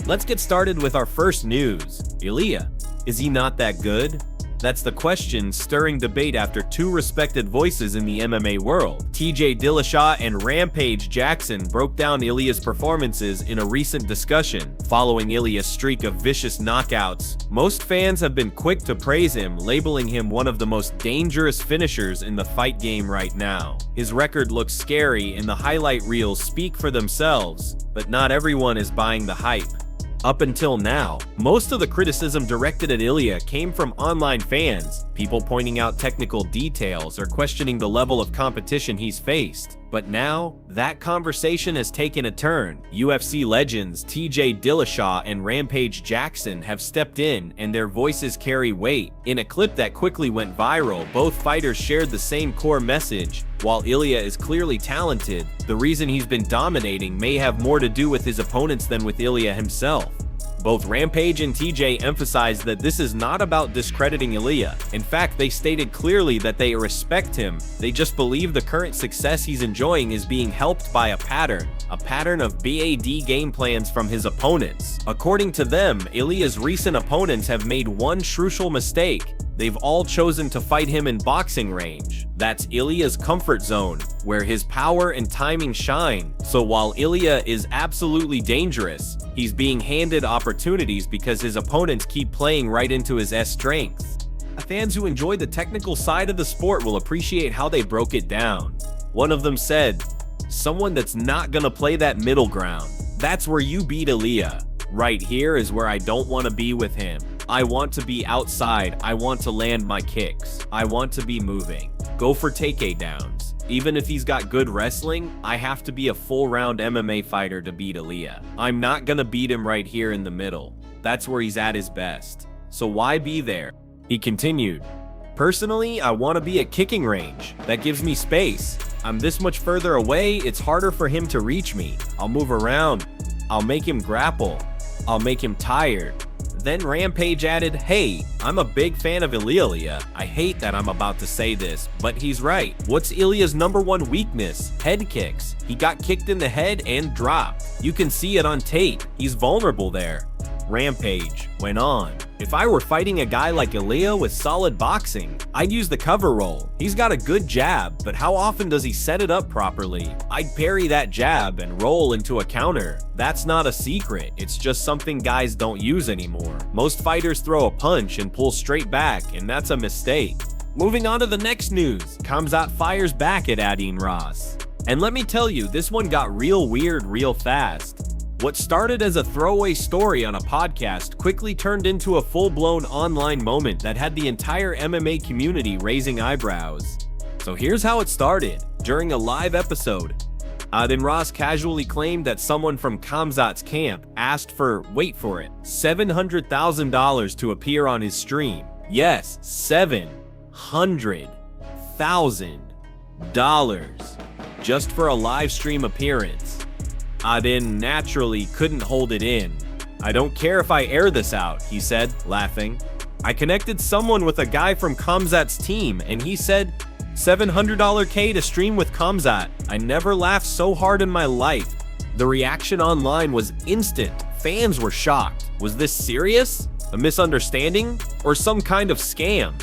Let's get started with our first news. Ilya, is he not that good? That's the question stirring debate after two respected voices in the MMA world. TJ Dillashaw and Rampage Jackson broke down Ilya's performances in a recent discussion. Following Ilya's streak of vicious knockouts, most fans have been quick to praise him, labeling him one of the most dangerous finishers in the fight game right now. His record looks scary and the highlight reels speak for themselves, but not everyone is buying the hype. Up until now, most of the criticism directed at Ilya came from online fans, people pointing out technical details or questioning the level of competition he's faced. But now, that conversation has taken a turn. UFC legends TJ Dillashaw and Rampage Jackson have stepped in, and their voices carry weight. In a clip that quickly went viral, both fighters shared the same core message. While Ilya is clearly talented, the reason he's been dominating may have more to do with his opponents than with Ilya himself. Both Rampage and TJ emphasized that this is not about discrediting Ilya. In fact, they stated clearly that they respect him, they just believe the current success he's enjoying is being helped by a pattern of BAD game plans from his opponents. According to them, Ilya's recent opponents have made one crucial mistake. They've all chosen to fight him in boxing range. That's Ilya's comfort zone, where his power and timing shine. So while Ilya is absolutely dangerous, he's being handed opportunities because his opponents keep playing right into his strengths. Fans who enjoy the technical side of the sport will appreciate how they broke it down. One of them said, "Someone that's not gonna play that middle ground. That's where you beat Ilya. Right here is where I don't want to be with him. I want to be outside, I want to land my kicks, I want to be moving. Go for takedowns. Even if he's got good wrestling, I have to be a full-round MMA fighter to beat Ilya. I'm not gonna beat him right here in the middle. That's where he's at his best. So why be there?" He continued, "Personally, I want to be at kicking range. That gives me space. I'm this much further away, it's harder for him to reach me. I'll move around. I'll make him grapple. I'll make him tired." Then Rampage added, "Hey, I'm a big fan of Ilya. I hate that I'm about to say this, but he's right. What's Ilya's number one weakness? Head kicks. He got kicked in the head and dropped. You can see it on tape. He's vulnerable there." Rampage went on, "If I were fighting a guy like Ilya with solid boxing, I'd use the cover roll. He's got a good jab, but how often does he set it up properly? I'd parry that jab and roll into a counter. That's not a secret, it's just something guys don't use anymore. Most fighters throw a punch and pull straight back, and that's a mistake." Moving on to the next news, Khamzat fires back at Adin Ross. And let me tell you, this one got real weird real fast. What started as a throwaway story on a podcast quickly turned into a full-blown online moment that had the entire MMA community raising eyebrows. So here's how it started. During a live episode, Adin Ross casually claimed that someone from Khamzat's camp asked for, wait for it, $700,000 to appear on his stream. Yes, $700,000 just for a live stream appearance. Adin naturally couldn't hold it in. "I don't care if I air this out," he said, laughing. "I connected someone with a guy from Khamzat's team, and he said, $700K to stream with Khamzat. I never laughed so hard in my life." The reaction online was instant. Fans were shocked. Was this serious? A misunderstanding? Or some kind of scam?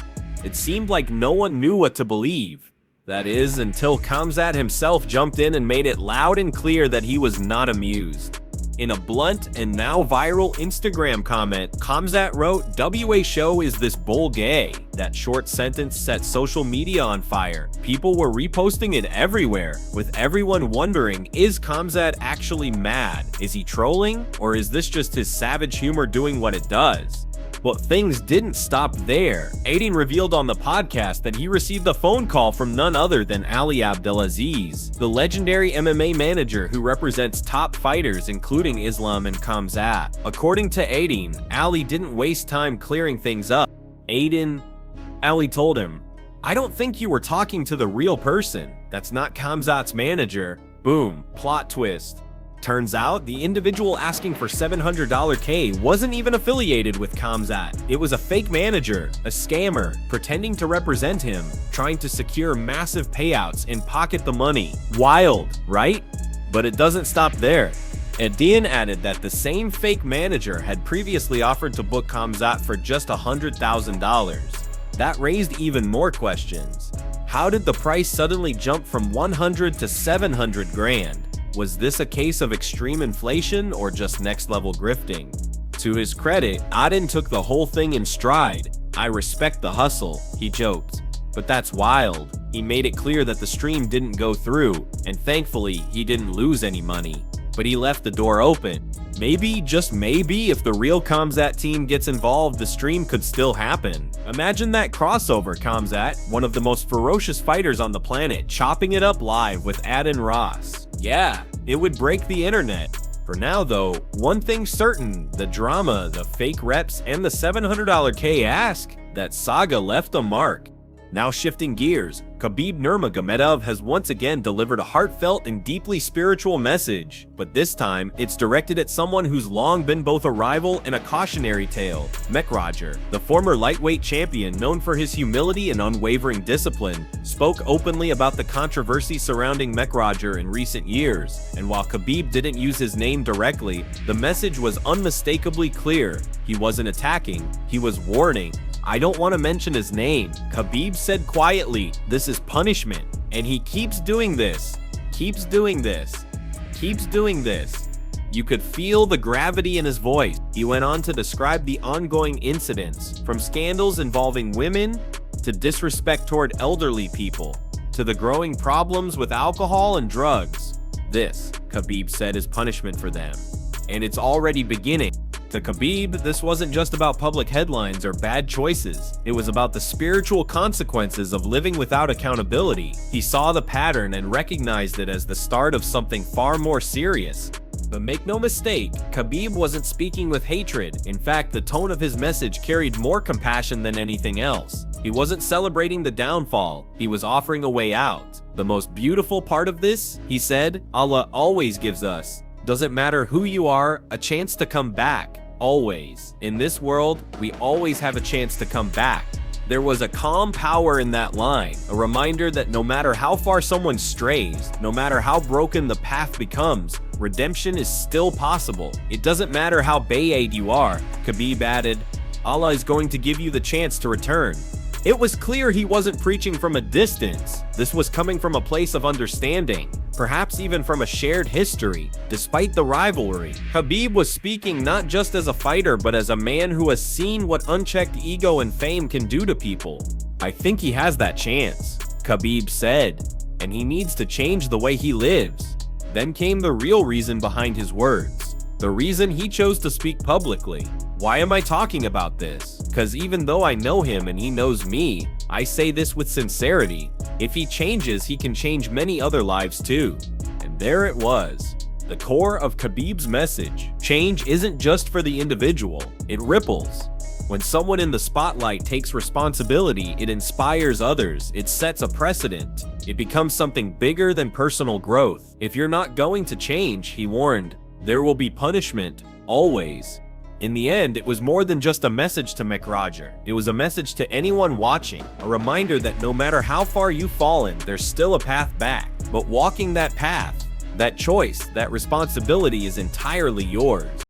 It seemed like no one knew what to believe. That is, until Khamzat himself jumped in and made it loud and clear that he was not amused. In a blunt and now viral Instagram comment, Khamzat wrote, "WA show is this bull gay." That short sentence set social media on fire. People were reposting it everywhere, with everyone wondering, is Khamzat actually mad? Is he trolling? Or is this just his savage humor doing what it does? But things didn't stop there. Adin revealed on the podcast that he received a phone call from none other than Ali Abdelaziz, the legendary MMA manager who represents top fighters including Islam and Khamzat. According to Adin, Ali didn't waste time clearing things up. Ali told him, "I don't think you were talking to the real person. That's not Khamzat's manager." Boom, plot twist. Turns out, the individual asking for $700K wasn't even affiliated with Khamzat. It was a fake manager, a scammer, pretending to represent him, trying to secure massive payouts and pocket the money. Wild, right? But it doesn't stop there. Edian added that the same fake manager had previously offered to book Khamzat for just $100,000. That raised even more questions. How did the price suddenly jump from 100 to 700 grand? Was this a case of extreme inflation or just next-level grifting? To his credit, Edian took the whole thing in stride. "I respect the hustle," he joked. "But that's wild." He made it clear that the stream didn't go through, and thankfully, he didn't lose any money. But he left the door open. Maybe, just maybe, if the real Khamzat team gets involved, the stream could still happen. Imagine that crossover, Khamzat, one of the most ferocious fighters on the planet, chopping it up live with Adin Ross. Yeah, it would break the internet. For now though, one thing's certain, the drama, the fake reps, and the $700K ask, that saga left a mark. Now shifting gears, Khabib Nurmagomedov has once again delivered a heartfelt and deeply spiritual message, but this time it's directed at someone who's long been both a rival and a cautionary tale. McGregor, the former lightweight champion known for his humility and unwavering discipline, spoke openly about the controversy surrounding McGregor in recent years, and while Khabib didn't use his name directly, the message was unmistakably clear. He wasn't attacking, he was warning. "I don't want to mention his name," Khabib said quietly. "This is punishment." And he keeps doing this, keeps doing this, keeps doing this. You could feel the gravity in his voice. He went on to describe the ongoing incidents, from scandals involving women, to disrespect toward elderly people, to the growing problems with alcohol and drugs. This, Khabib said, is punishment for them. And it's already beginning. To Khabib, this wasn't just about public headlines or bad choices. It was about the spiritual consequences of living without accountability. He saw the pattern and recognized it as the start of something far more serious. But make no mistake, Khabib wasn't speaking with hatred. In fact, the tone of his message carried more compassion than anything else. He wasn't celebrating the downfall, he was offering a way out. "The most beautiful part of this," he said, "Allah always gives us, doesn't matter who you are, a chance to come back. Always. In this world, we always have a chance to come back." There was a calm power in that line, a reminder that no matter how far someone strays, no matter how broken the path becomes, redemption is still possible. It doesn't matter how bad you are, Khabib added, Allah is going to give you the chance to return. It was clear he wasn't preaching from a distance. This was coming from a place of understanding, perhaps even from a shared history. Despite the rivalry, Khabib was speaking not just as a fighter, but as a man who has seen what unchecked ego and fame can do to people. "I think he has that chance," Khabib said, "and he needs to change the way he lives." Then came the real reason behind his words, the reason he chose to speak publicly. Why am I talking about this? Because even though I know him and he knows me, I say this with sincerity. If he changes, he can change many other lives too. And there it was, the core of Khabib's message. Change isn't just for the individual, it ripples. When someone in the spotlight takes responsibility, it inspires others, it sets a precedent. It becomes something bigger than personal growth. If you're not going to change, he warned, there will be punishment, always. In the end, it was more than just a message to McGregor. It was a message to anyone watching, a reminder that no matter how far you've fallen, there's still a path back. But walking that path, that choice, that responsibility is entirely yours.